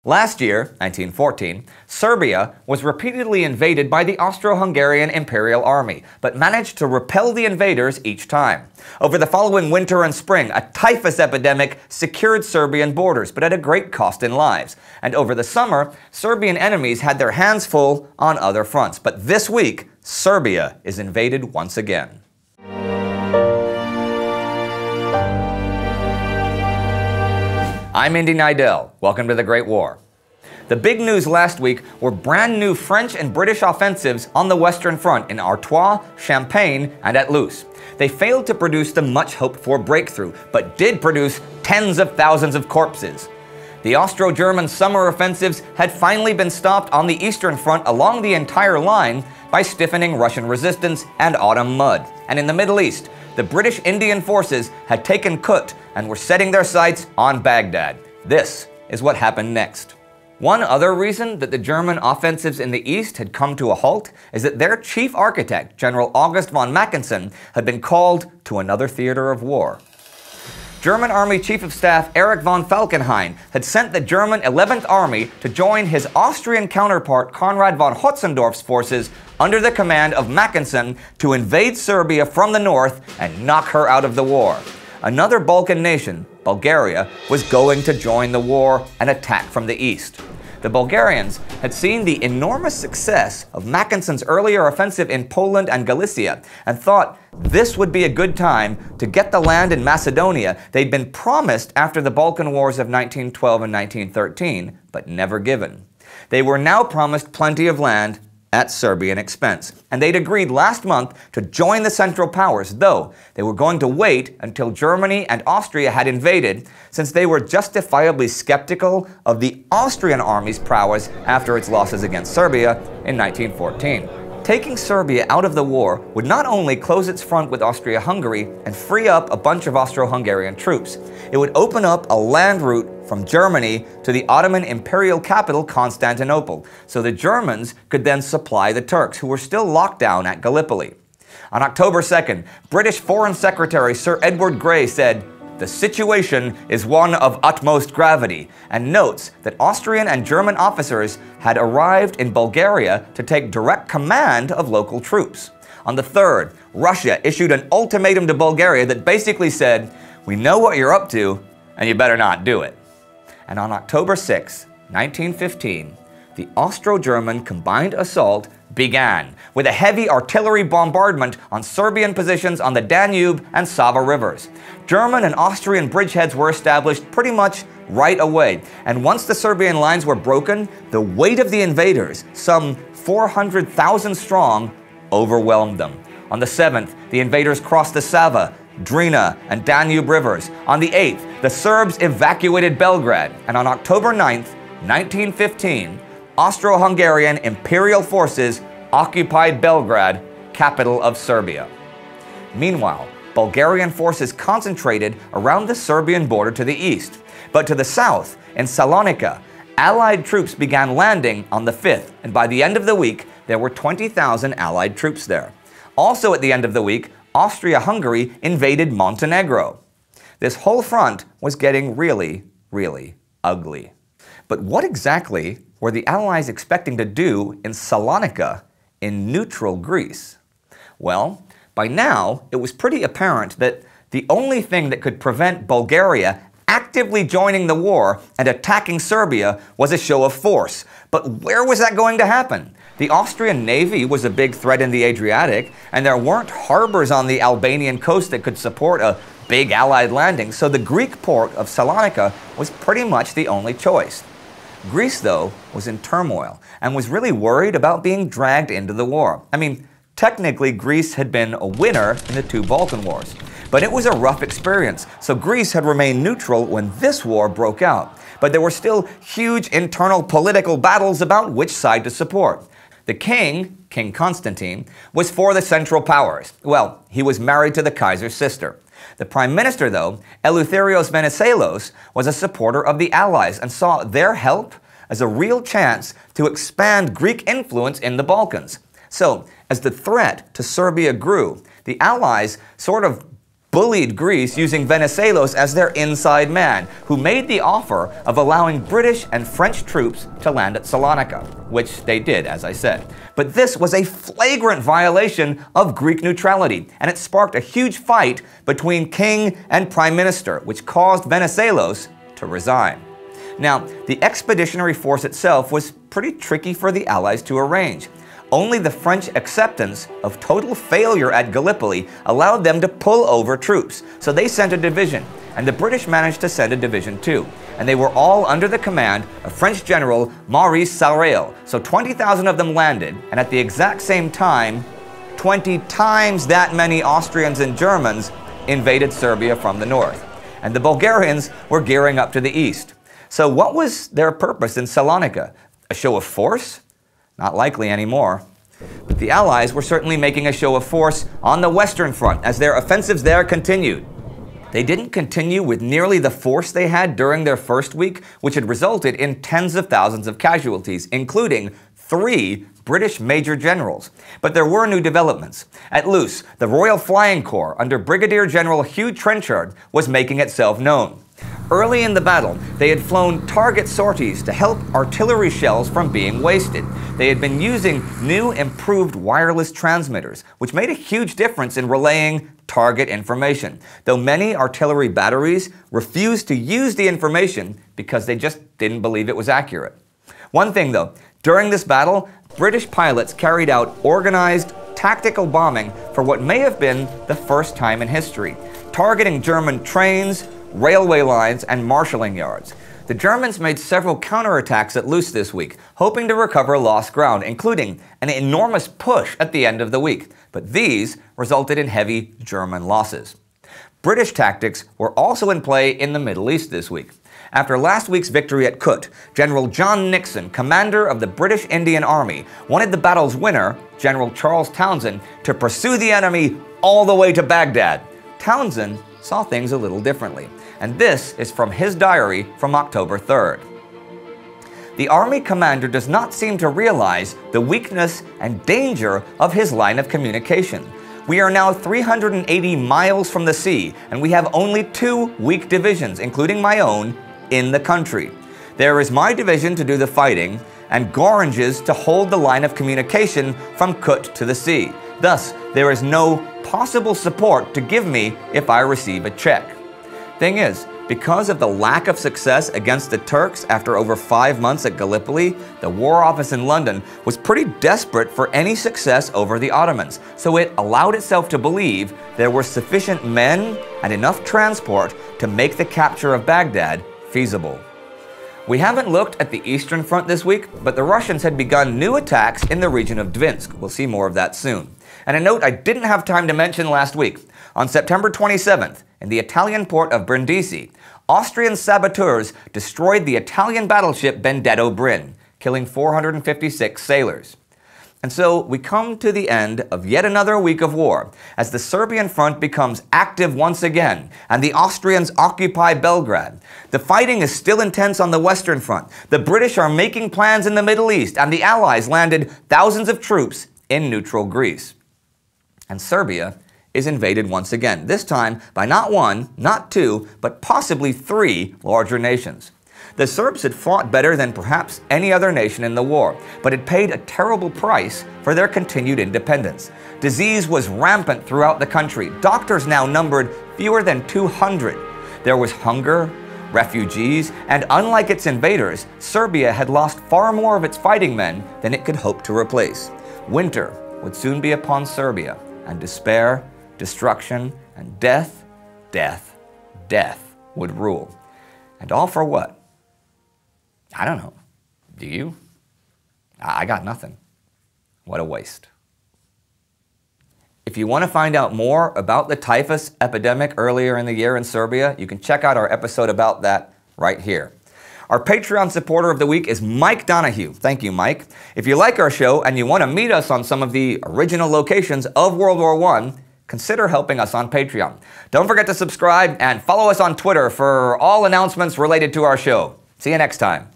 Last year, 1914, Serbia was repeatedly invaded by the Austro-Hungarian Imperial Army, but managed to repel the invaders each time. Over the following winter and spring, a typhus epidemic secured Serbian borders, but at a great cost in lives. And over the summer, Serbian enemies had their hands full on other fronts. But this week, Serbia is invaded once again. I'm Indy Nidell. Welcome to the Great War. The big news last week were brand new French and British offensives on the Western Front in Artois, Champagne, and at Loos. They failed to produce the much hoped for breakthrough, but did produce tens of thousands of corpses. The Austro-German summer offensives had finally been stopped on the Eastern Front along the entire line by stiffening Russian resistance and autumn mud. And in the Middle East, the British Indian forces had taken Kut and were setting their sights on Baghdad. This is what happened next. One other reason that the German offensives in the east had come to a halt is that their chief architect, General August von Mackensen, had been called to another theater of war. German Army Chief of Staff Erich von Falkenhayn had sent the German 11th Army to join his Austrian counterpart Konrad von Hotzendorf's forces under the command of Mackensen to invade Serbia from the north and knock her out of the war. Another Balkan nation, Bulgaria, was going to join the war and attack from the east. The Bulgarians had seen the enormous success of Mackensen's earlier offensive in Poland and Galicia and thought this would be a good time to get the land in Macedonia they'd been promised after the Balkan Wars of 1912 and 1913, but never given. They were now promised plenty of land at Serbian expense, and they'd agreed last month to join the Central Powers, though they were going to wait until Germany and Austria had invaded, since they were justifiably skeptical of the Austrian army's prowess after its losses against Serbia in 1914. Taking Serbia out of the war would not only close its front with Austria-Hungary and free up a bunch of Austro-Hungarian troops, it would open up a land route from Germany to the Ottoman imperial capital Constantinople, so the Germans could then supply the Turks, who were still locked down at Gallipoli. On October 2nd, British Foreign Secretary Sir Edward Grey said, "The situation is one of utmost gravity," and notes that Austrian and German officers had arrived in Bulgaria to take direct command of local troops. On the 3rd, Russia issued an ultimatum to Bulgaria that basically said, "We know what you're up to, and you better not do it." And on October 6, 1915, the Austro-German combined assault began, with a heavy artillery bombardment on Serbian positions on the Danube and Sava rivers. German and Austrian bridgeheads were established pretty much right away, and once the Serbian lines were broken, the weight of the invaders, some 400,000 strong, overwhelmed them. On the 7th, the invaders crossed the Sava, Drina, and Danube rivers. On the 8th, the Serbs evacuated Belgrade, and on October 9th, 1915, Austro-Hungarian imperial forces occupied Belgrade, capital of Serbia. Meanwhile, Bulgarian forces concentrated around the Serbian border to the east. But to the south, in Salonika, Allied troops began landing on the 5th, and by the end of the week, there were 20,000 Allied troops there. Also at the end of the week, Austria-Hungary invaded Montenegro. This whole front was getting really, really ugly. But what exactly were the Allies expecting to do in Salonika, in neutral Greece? Well, by now, it was pretty apparent that the only thing that could prevent Bulgaria actively joining the war and attacking Serbia was a show of force. But where was that going to happen? The Austrian navy was a big threat in the Adriatic, and there weren't harbors on the Albanian coast that could support a big Allied landing, so the Greek port of Salonika was pretty much the only choice. Greece, though, was in turmoil and was really worried about being dragged into the war. I mean, technically, Greece had been a winner in the two Balkan Wars, but it was a rough experience, so Greece had remained neutral when this war broke out. But there were still huge internal political battles about which side to support. The king, King Constantine, was for the Central Powers. Well, he was married to the Kaiser's sister. The prime minister, though, Eleutherios Venizelos, was a supporter of the Allies and saw their help as a real chance to expand Greek influence in the Balkans. So, as the threat to Serbia grew, the Allies sort of bullied Greece using Venizelos as their inside man, who made the offer of allowing British and French troops to land at Salonika, which they did, as I said. But this was a flagrant violation of Greek neutrality, and it sparked a huge fight between king and prime minister, which caused Venizelos to resign. Now, the expeditionary force itself was pretty tricky for the Allies to arrange. Only the French acceptance of total failure at Gallipoli allowed them to pull over troops, so they sent a division, and the British managed to send a division too, and they were all under the command of French General Maurice Salrail, so 20,000 of them landed, and at the exact same time, 20 times that many Austrians and Germans invaded Serbia from the north, and the Bulgarians were gearing up to the east. So what was their purpose in Salonika? A show of force? Not likely anymore. But the Allies were certainly making a show of force on the Western Front as their offensives there continued. They didn't continue with nearly the force they had during their first week, which had resulted in tens of thousands of casualties, including 3 British major generals. But there were new developments. At Loos, the Royal Flying Corps under Brigadier General Hugh Trenchard was making itself known. Early in the battle, they had flown target sorties to help artillery shells from being wasted. They had been using new improved wireless transmitters, which made a huge difference in relaying target information, though many artillery batteries refused to use the information because they just didn't believe it was accurate. One thing though, during this battle, British pilots carried out organized tactical bombing for what may have been the first time in history, targeting German trains, railway lines, and marshalling yards. The Germans made several counterattacks at Loos this week, hoping to recover lost ground, including an enormous push at the end of the week, but these resulted in heavy German losses. British tactics were also in play in the Middle East this week. After last week's victory at Kut, General John Nixon, commander of the British Indian Army, wanted the battle's winner, General Charles Townshend, to pursue the enemy all the way to Baghdad. Townshend saw things a little differently, and this is from his diary from October 3rd. The army commander does not seem to realize the weakness and danger of his line of communication. We are now 380 miles from the sea, and we have only 2 weak divisions, including my own, in the country. There is my division to do the fighting, and Gorange's to hold the line of communication from Kut to the sea. Thus, there is no possible support to give me if I receive a check. Thing is, because of the lack of success against the Turks after over 5 months at Gallipoli, the War Office in London was pretty desperate for any success over the Ottomans, so it allowed itself to believe there were sufficient men and enough transport to make the capture of Baghdad feasible. We haven't looked at the Eastern Front this week, but the Russians had begun new attacks in the region of Dvinsk. We'll see more of that soon. And a note I didn't have time to mention last week. On September 27th, in the Italian port of Brindisi, Austrian saboteurs destroyed the Italian battleship Benedetto Brin, killing 456 sailors. And so we come to the end of yet another week of war, as the Serbian front becomes active once again, and the Austrians occupy Belgrade. The fighting is still intense on the Western Front. The British are making plans in the Middle East, and the Allies landed thousands of troops in neutral Greece. And Serbia is invaded once again, this time by not 1, not 2, but possibly 3 larger nations. The Serbs had fought better than perhaps any other nation in the war, but had paid a terrible price for their continued independence. Disease was rampant throughout the country. Doctors now numbered fewer than 200. There was hunger, refugees, and unlike its invaders, Serbia had lost far more of its fighting men than it could hope to replace. Winter would soon be upon Serbia, and despair, destruction, and death would rule. And all for what? I don't know. Do you? I got nothing. What a waste. If you want to find out more about the typhus epidemic earlier in the year in Serbia, you can check out our episode about that right here. Our Patreon supporter of the week is Mike Donahue. Thank you, Mike. If you like our show and you want to meet us on some of the original locations of World War I, consider helping us on Patreon. Don't forget to subscribe and follow us on Twitter for all announcements related to our show. See you next time.